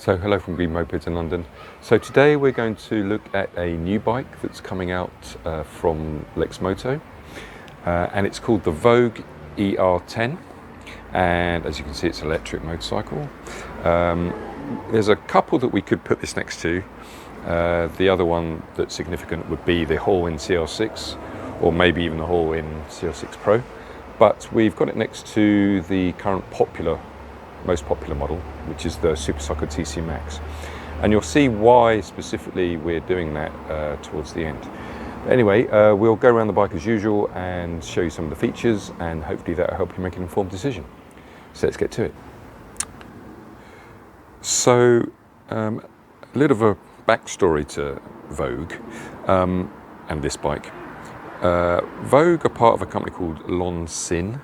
So hello from Green-Mopeds in London. So today we're going to look at a new bike that's coming out from Lexmoto, and it's called the Voge ER10, and as you can see it's an electric motorcycle. There's a couple that we could put this next to. The other one that's significant would be the Horwin CR6, or maybe even the Horwin CR6 Pro, but we've got it next to the current most popular model, which is the Super Soco TC Max, and you'll see why specifically we're doing that towards the end. But anyway, we'll go around the bike as usual and show you some of the features, and hopefully that'll help you make an informed decision. So let's get to it. So a little of a backstory to Voge and this bike. Voge are part of a company called Sin,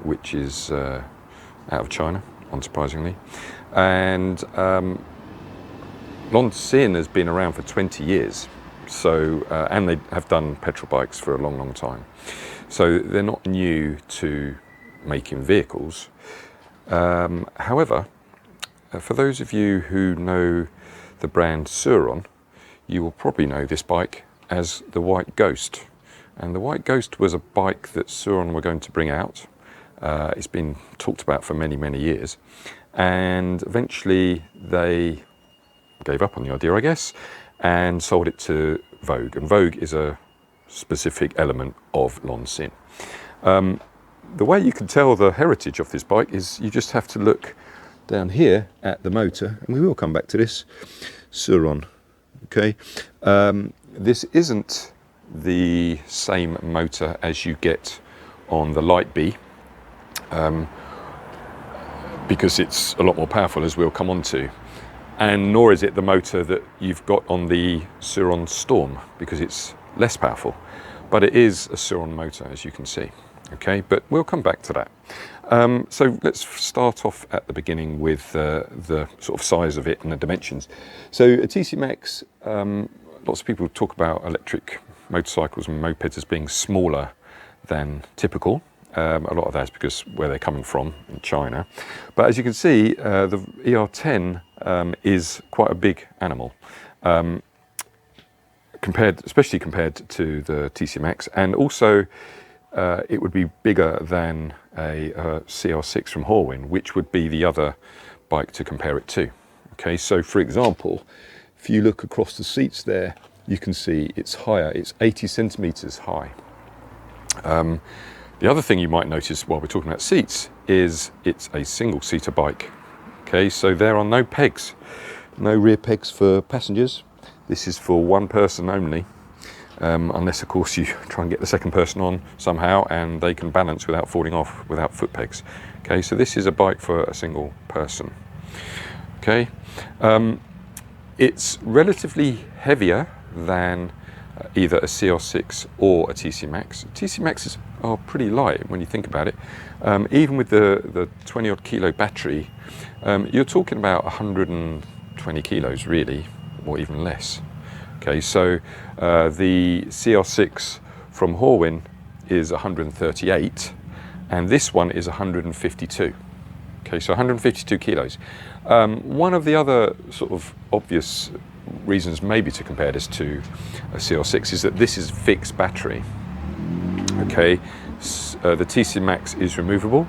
which is out of China, unsurprisingly, and Sin has been around for 20 years, so and they have done petrol bikes for a long time, so they're not new to making vehicles. However, for those of you who know the brand Surron, you will probably know this bike as the White Ghost, and the White Ghost was a bike that Surron were going to bring out. It's been talked about for many years, and eventually they gave up on the idea, I guess, and sold it to Voge. And Voge is a specific element of Sin. The way you can tell the heritage of this bike is you just have to look down here at the motor, and we will come back to this Surron. Okay, this isn't the same motor as you get on the Light B, because it's a lot more powerful, as we'll come on to, and nor is it the motor that you've got on the Surron Storm, because it's less powerful, but it is a Surron motor, as you can see. Okay, but we'll come back to that. So let's start off at the beginning with the sort of size of it and the dimensions. So a TC Max, lots of people talk about electric motorcycles and mopeds as being smaller than typical. A lot of that's because where they're coming from in China. But as you can see, the ER10 is quite a big animal, especially compared to the TC Max, and also it would be bigger than a CR6 from Horwin, which would be the other bike to compare it to. Okay, so for example, if you look across the seats there, you can see it's higher. It's 80 centimeters high. The other thing you might notice while we're talking about seats is it's a single-seater bike. Okay, so there are no pegs, no rear pegs for passengers. This is for one person only, unless of course you try and get the second person on somehow and they can balance without falling off without foot pegs. Okay, so this is a bike for a single person. Okay, it's relatively heavier than either a CR6 or a TC Max. TC Maxes are pretty light when you think about it. Even with the 20 odd kilo battery, you're talking about 120 kilos really, or even less. Okay, so the CR6 from Horwin is 138, and this one is 152. Okay, so 152 kilos. One of the other sort of obvious reasons maybe to compare this to a CR6 is that this is fixed battery. Okay, the TC Max is removable,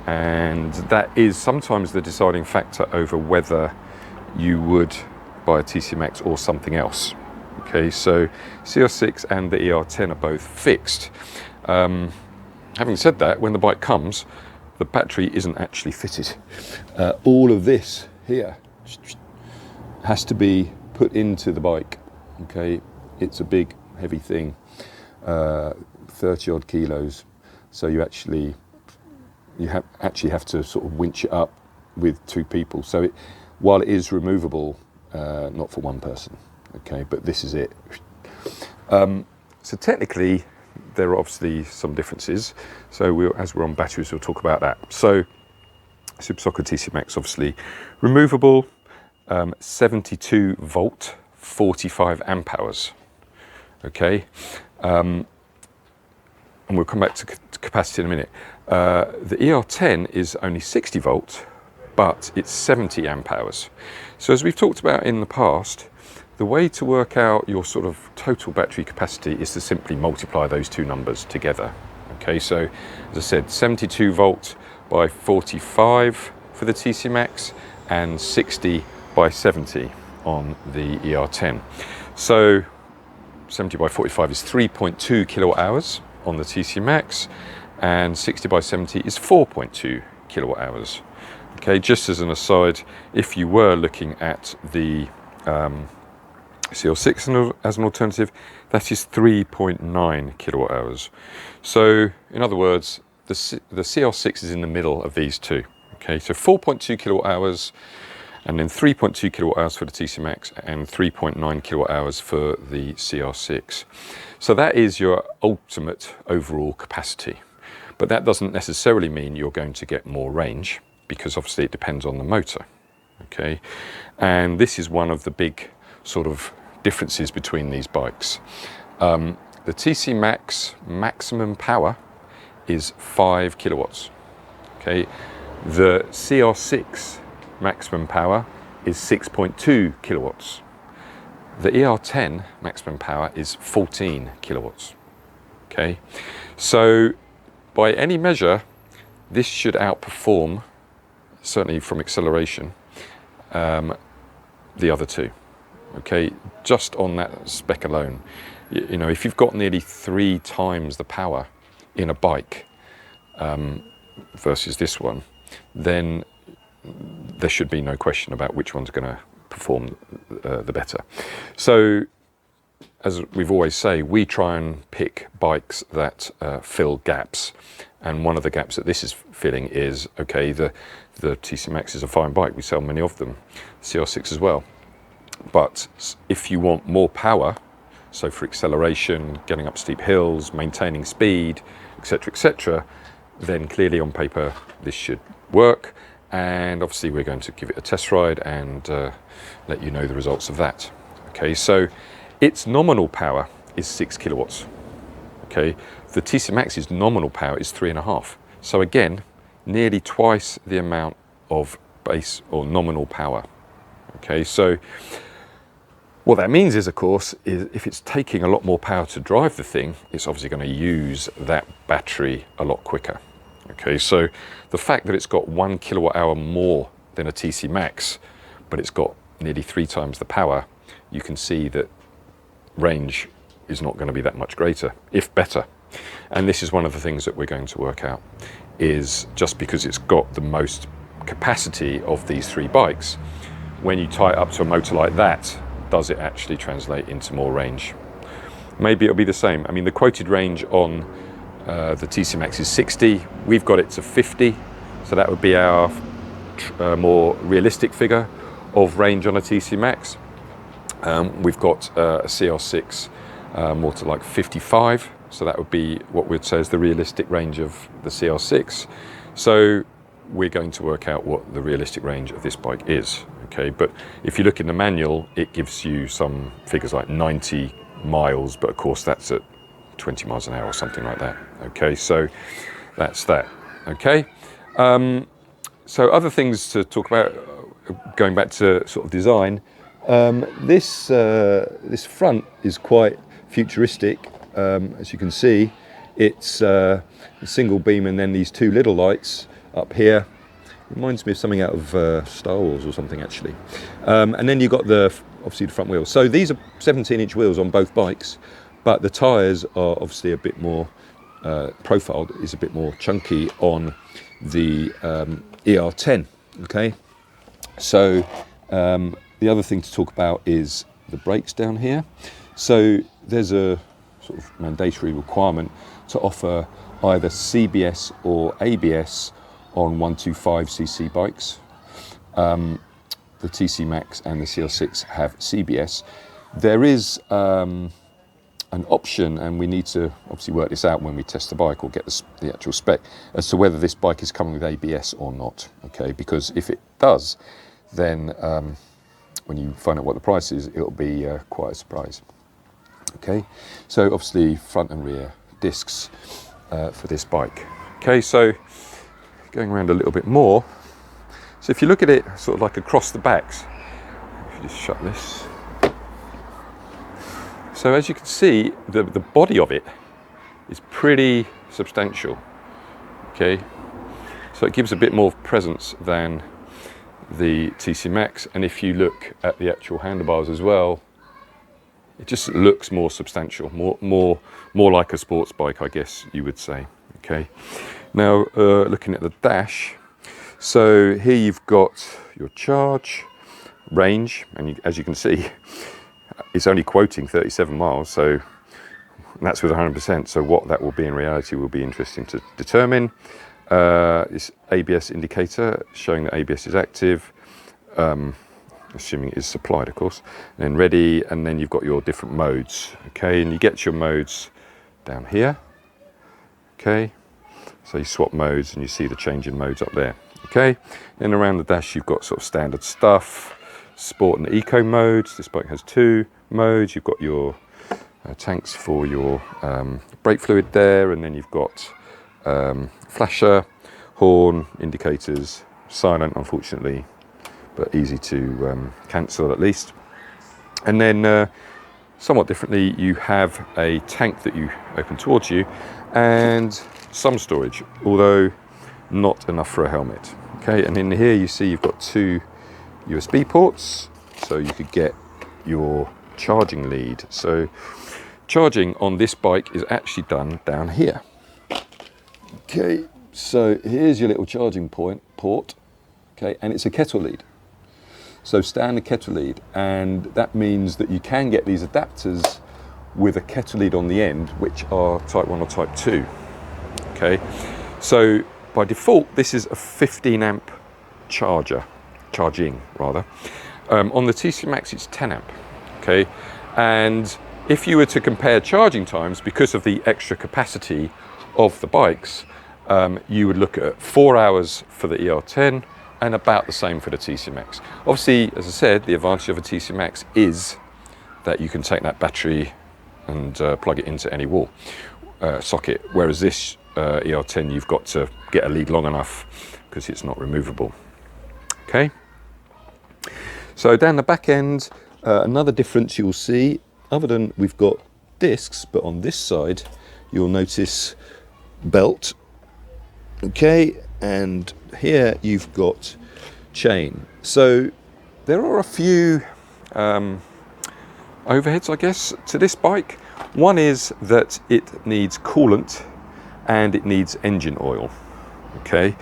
and that is sometimes the deciding factor over whether you would buy a TC Max or something else. Okay, so CR6 and the ER10 are both fixed. Having said that, when the bike comes, the battery isn't actually fitted. All of this here has to be put into the bike. Okay, it's a big heavy thing, 30 odd kilos, so you actually have to sort of winch it up with two people. So while it is removable, not for one person. Okay, but this is it. So technically there are obviously some differences, so as we're on batteries we'll talk about that. So Super Soco TC Max, obviously removable, 72 volt, 45 amp hours. Okay, and we'll come back to capacity in a minute. The ER10 is only 60 volt, but it's 70 amp hours. So as we've talked about in the past, the way to work out your sort of total battery capacity is to simply multiply those two numbers together. Okay, so as I said, 72 volt by 45 for the TC Max and 60 by 70 on the ER10. So 70 by 45 is 3.2 kilowatt hours on the TC Max, and 60 by 70 is 4.2 kilowatt hours. Okay, just as an aside, if you were looking at the CL6 as an alternative, that is 3.9 kilowatt hours. So in other words, the CL6 is in the middle of these two. Okay, so 4.2 kilowatt hours, and then 3.2 kilowatt hours for the TC Max and 3.9 kilowatt hours for the CR6. So that is your ultimate overall capacity. But that doesn't necessarily mean you're going to get more range, because obviously it depends on the motor. Okay, and this is one of the big sort of differences between these bikes. The TC Max maximum power is 5 kilowatts. Okay, the CR6 maximum power is 6.2 kilowatts. The ER10 maximum power is 14 kilowatts. Okay, so by any measure, this should outperform, certainly from acceleration, the other two. Okay, just on that spec alone. You know, if you've got nearly 3 times the power in a bike versus this one, then there should be no question about which one's going to perform the better. So, as we've always say, we try and pick bikes that fill gaps. And one of the gaps that this is filling is, okay, the TC Max is a fine bike. We sell many of them, CR6 as well. But if you want more power, so for acceleration, getting up steep hills, maintaining speed, etc., then clearly on paper this should work. And obviously we're going to give it a test ride and let you know the results of that. Okay, so its nominal power is 6 kilowatts. Okay, the TC Max's nominal power is 3.5. So again, nearly twice the amount of base or nominal power. Okay, so what that means is, of course, is if it's taking a lot more power to drive the thing, it's obviously going to use that battery a lot quicker. Okay, so the fact that it's got 1 kilowatt hour more than a TC Max, but it's got nearly 3 times the power, you can see that range is not going to be that much greater, if better. And this is one of the things that we're going to work out, is just because it's got the most capacity of these 3 bikes, when you tie it up to a motor like that, does it actually translate into more range? Maybe it'll be the same. I mean, the quoted range on the TC Max is 60. We've got it to 50, so that would be our more realistic figure of range on a TC Max. We've got a CR6 more to like 55, so that would be what we'd say is the realistic range of the CR6. So we're going to work out what the realistic range of this bike is. Okay, but if you look in the manual, it gives you some figures like 90 miles, but of course that's at 20 miles an hour or something like that. Okay, so that's that. Okay, so other things to talk about, going back to sort of design, this front is quite futuristic. As you can see, it's a single beam and then these 2 little lights up here. Reminds me of something out of Star Wars or something, actually. And then you've got obviously the front wheels. So these are 17-inch wheels on both bikes, but the tyres are obviously a bit more profiled, is a bit more chunky on the ER10. Okay, so the other thing to talk about is the brakes down here. So there's a sort of mandatory requirement to offer either CBS or ABS on 125cc bikes. The TC Max and the CL6 have CBS. There is an option, and we need to obviously work this out when we test the bike or get the actual spec, as to whether this bike is coming with ABS or not. Okay, because if it does, then when you find out what the price is, it'll be quite a surprise. Okay, so obviously front and rear discs for this bike. Okay, so going around a little bit more, So if you look at it sort of like across the backs, if you just shut this. So as you can see, the body of it is pretty substantial, okay? So it gives a bit more presence than the TC Max, and if you look at the actual handlebars as well, it just looks more substantial, more like a sports bike, I guess you would say, okay? Now, looking at the dash, so here you've got your charge, range, and as you can see, it's only quoting 37 miles, so that's with 100%. So what that will be in reality will be interesting to determine. This ABS indicator showing that ABS is active, assuming it is supplied, of course. And then ready, and then you've got your different modes, okay? And you get your modes down here, okay? So you swap modes and you see the change in modes up there, okay? Then around the dash you've got sort of standard stuff, sport and eco modes. This bike has 2 modes. You've got your tanks for your brake fluid there, and then you've got flasher, horn, indicators, silent unfortunately, but easy to cancel at least. And then somewhat differently, you have a tank that you open towards you and some storage, although not enough for a helmet, okay? And in here you see you've got 2 USB ports, so you could get your charging lead. So charging on this bike is actually done down here. Okay, so here's your little charging port, okay, and it's a kettle lead. So standard kettle lead, and that means that you can get these adapters with a kettle lead on the end, which are type 1 or type 2, okay? So by default, this is a 15 amp charging rather. On the TC Max it's 10 amp, okay? And if you were to compare charging times, because of the extra capacity of the bikes, you would look at 4 hours for the ER10 and about the same for the TC Max. Obviously, as I said, the advantage of a TC Max is that you can take that battery and plug it into any wall socket, whereas this ER10 you've got to get a lead long enough because it's not removable, okay? So down the back end, another difference you'll see, other than we've got discs, but on this side you'll notice belt, okay, and here you've got chain. So there are a few overheads, I guess, to this bike. One is that it needs coolant and it needs engine oil, okay?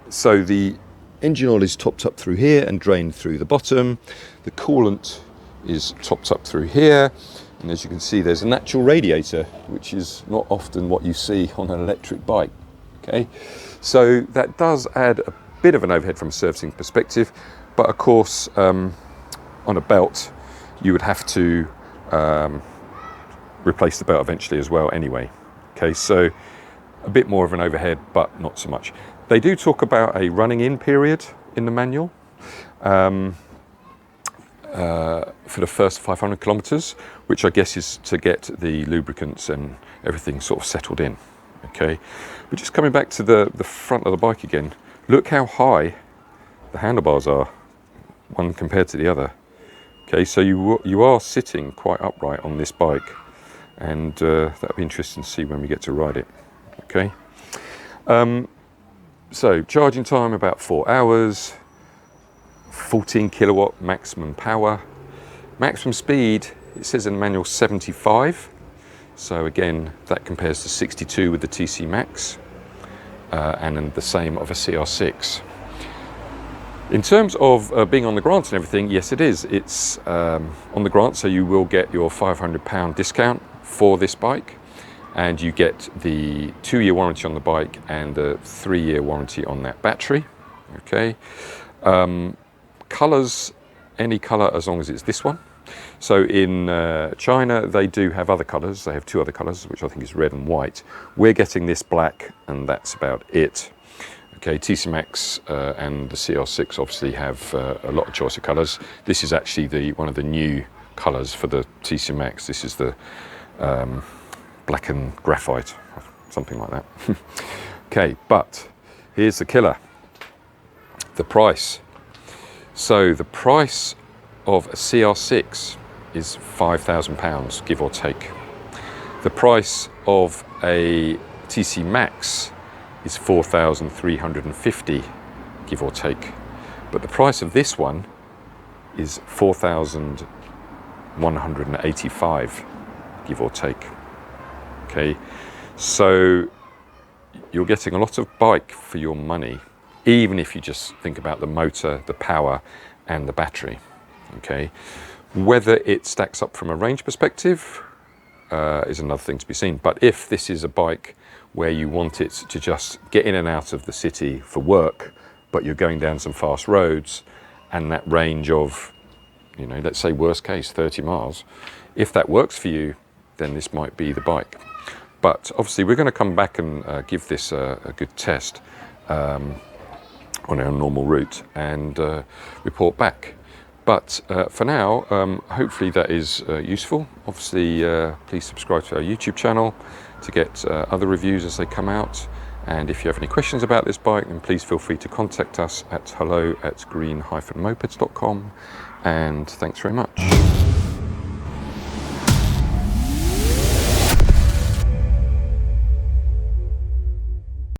So the engine oil is topped up through here and drained through the bottom. The coolant is topped up through here, and as you can see there's a natural radiator, which is not often what you see on an electric bike, okay? So that does add a bit of an overhead from a servicing perspective, but of course on a belt you would have to replace the belt eventually as well anyway, okay? So a bit more of an overhead, but not so much. They do talk about a running in period in the manual for the first 500 kilometers, which I guess is to get the lubricants and everything sort of settled in, okay? But just coming back to the front of the bike again, look how high the handlebars are, one compared to the other, okay? So you are sitting quite upright on this bike, and that'll be interesting to see when we get to ride it, okay? So charging time about 4 hours, 14 kilowatt maximum power, maximum speed, it says in the manual 75. So again, that compares to 62 with the TC Max, and then the same of a CR6. In terms of being on the grant and everything, yes it is. It's on the grant, so you will get your £500 discount for this bike, and you get the 2-year warranty on the bike and the 3-year warranty on that battery, okay? Colours, any colour as long as it's this one. So in China they do have other colours, they have 2 other colours, which I think is red and white. We're getting this black and that's about it. Okay, TC Max and the CR6 obviously have a lot of choice of colours. This is actually one of the new colours for the TC Max. This is the black and graphite, something like that. Okay, but here's the killer. the price. So the price of a CR6 is £5,000, give or take. The price of a TC Max is 4,350, give or take. But the price of this one is 4,185, give or take. Okay, so you're getting a lot of bike for your money, even if you just think about the motor, the power, and the battery. Okay, whether it stacks up from a range perspective is another thing to be seen. But if this is a bike where you want it to just get in and out of the city for work, but you're going down some fast roads, and that range of, you know, let's say worst case 30 miles, if that works for you, then this might be the bike. But obviously we're going to come back and give this a good test on our normal route and report back. But for now, hopefully that is useful. Obviously, please subscribe to our YouTube channel to get other reviews as they come out. And if you have any questions about this bike, then please feel free to contact us at hello@green-mopeds.com. And thanks very much.